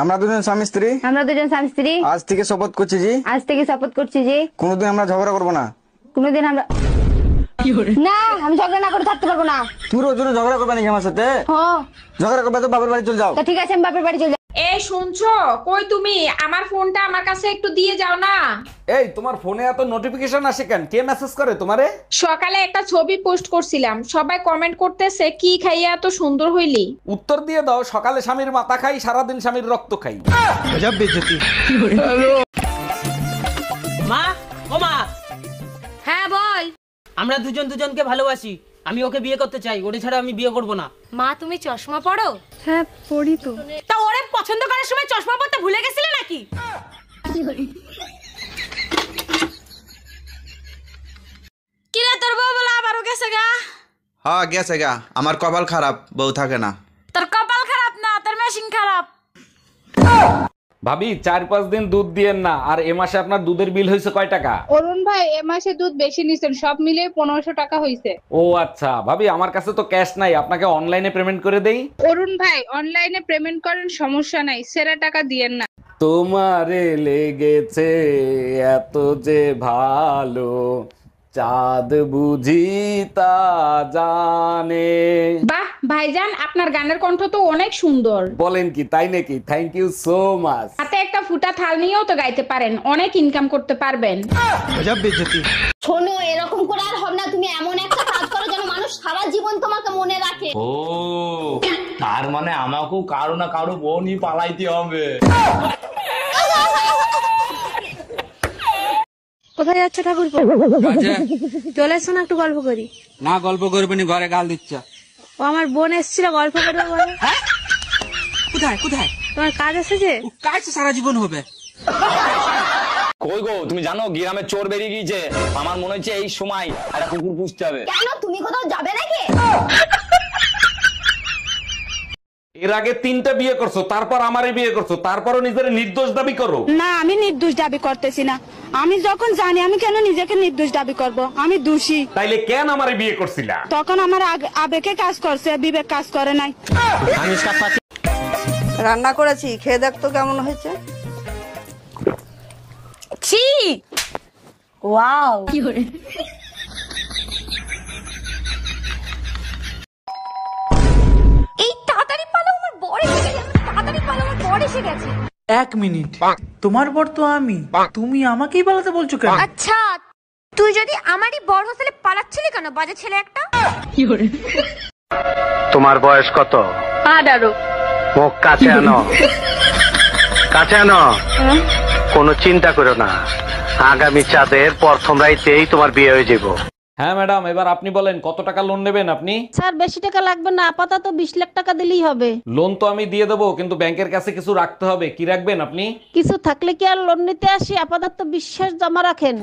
আমরা দুজন স্বামী স্ত্রী আজ থেকে শপথ করছি যে কোনোদিন আমরা ঝগড়া করবো না। কোনোদিন আমরা না, আমি ঝগড়া না করে থাকতে পারবো না। তুমি রোজ রোজ ঝগড়া করবে নাকি আমার সাথে? হ্যাঁ, ঝগড়া করবে তো বাপের বাড়ি চলে যাও। তা ঠিক আছে, আমি বাপের বাড়ি চলে যাবো। এই শুনছো, কই তুমি? আমার ফোনটা আমার কাছে একটু দিয়ে যাও না। এই তোমার ফোনে এত নোটিফিকেশন আসে কেন? কে মেসেজ করে তোমারে? সকালে একটা ছবি পোস্ট করছিলাম, সবাই কমেন্ট করতেছে কি খাইয়া এত সুন্দর হইলি। উত্তর দিয়ে দাও, সকালে স্বামীর মাথা খাই, সারাদিন স্বামীর রক্ত খাই। মা, ও মা, হ্যাঁ বল। আমরা দুজনকে ভালোবাসি। আমি ওকে বিয়ে করতে চাই, ওরে ছাড়া আমি বিয়ে করব না। মা তুমি চশমা পরো? হ্যাঁ, পড়ি তো। তা ওরে পছন্দ করার সময় চশমা পরতে ভুলে গেছিলে নাকি? কিরে তোর বউ বলে আবারও গেছে গা? হ্যাঁ গেছে গা, আমার কপাল খারাপ, বউ থাকে না। তোর কপাল খারাপ না, তোর মেশিন খারাপ। ভাবি 4-5 দিন দুধ দিয়েন না। আর এ মাসে আপনার দুধের বিল হয়েছে কয় টাকা? অরুণ ভাই, এ মাসে দুধ বেশি নিছেন, সব মিলিয়ে 1500 টাকা হইছে। ও আচ্ছা ভাবি, আমার কাছে তো ক্যাশ নাই, আপনাকে অনলাইনে পেমেন্ট করে দেই। অরুণ ভাই, অনলাইনে পেমেন্ট করেন, সমস্যা নাই, সেরা টাকা দিয়েন না। তোমারে লেগেছে এত যে ভালো, চাঁদ বুঝি তা জানে। বাহ ভাইজান, আপনার গানের কণ্ঠ তো অনেক সুন্দর। বলেন কি, তাই নাকি? Thank you so much. হাতে একটা ফুটা থাল নিয়েও তো গাইতে পারেন, অনেক ইনকাম করতে পারবেন। শোনো, এরকম করে আর হবে না। তুমি এমন একটা কাজ করো যেন মানুষ সারা জীবন তোমাকে মনে রাখে। ও তার মানে আমাকেও কারো না কারো বউ নিয়ে পালাইতে হবে। কোথায় যাচ্ছে ঠাকুর? চলে এসো না, একটু গল্প করি। না, গল্প করবে নি, ঘরে গাল দিচ্ছা। ও আমার বোন এসেছিল, গল্প করবে বলে। কোথায় কোথায়? তোমার কাজ এসেছে? কাজ সারা জীবন হবে। কই গো, তুমি জানো গ্রামে চোর বেরিয়ে গিয়েছে? আমার মনে হচ্ছে এই সময় একটা কুকুর পুষতে হবে। কেন, তুমি কোথাও যাবে নাকি? এর আগে 3টা বিয়ে করছো, তারপর আমারে বিয়ে করছো, তারপরও নিজের নির্দোষ দাবি করো। না, আমি নির্দোষ দাবি করতেছি না। আমি যখন জানি, আমি কেন নিজেকে নির্দোষ দাবি করব? আমি দোষী। তাইলে কেন আমারে বিয়ে করছিলা? তখন আমার আবেগে কাজ করছে, বিবেক কাজ করে নাই। রান্না করেছি, খেয়ে দেখ তো কেমন হয়েছে। ছি, ওয়াও। এই তাড়াতাড়ি পালো, আমার বর এসে গেছে। তাড়াতাড়ি পালো, আমার বর এসে গেছে। 1 মিনিট, তোমার বর তো আমি, তুমি আমাকেই পালাতে বলছো কেন? আচ্ছা, তুই যদি আমারই বর হতে পালাচ্ছিলি কেন, বাজে ছেলে একটা? তোমার বয়স কত? 18। মুখ কাছে আনো, কাছে আনো। কোনো চিন্তা করো না, আগামী চাঁদের প্রথম রাইতেই তোমার বিয়ে হয়ে যাবো। হ্যাঁ ম্যাডাম, এবার আপনি বলেন কত টাকা লোন নেবেন আপনি? স্যার, বেশি টাকা লাগবে না, আপাতত 20 লাখ টাকা দিলেই হবে। লোন তো আমি দিয়ে দেবো, কিন্তু ব্যাংকের কাছে কিছু রাখতে হবে। কি রাখবেন আপনি? কিছু থাকলে কি আর লোন নিতে আসি? আপাতত বিশ্বাস জমা রাখেন।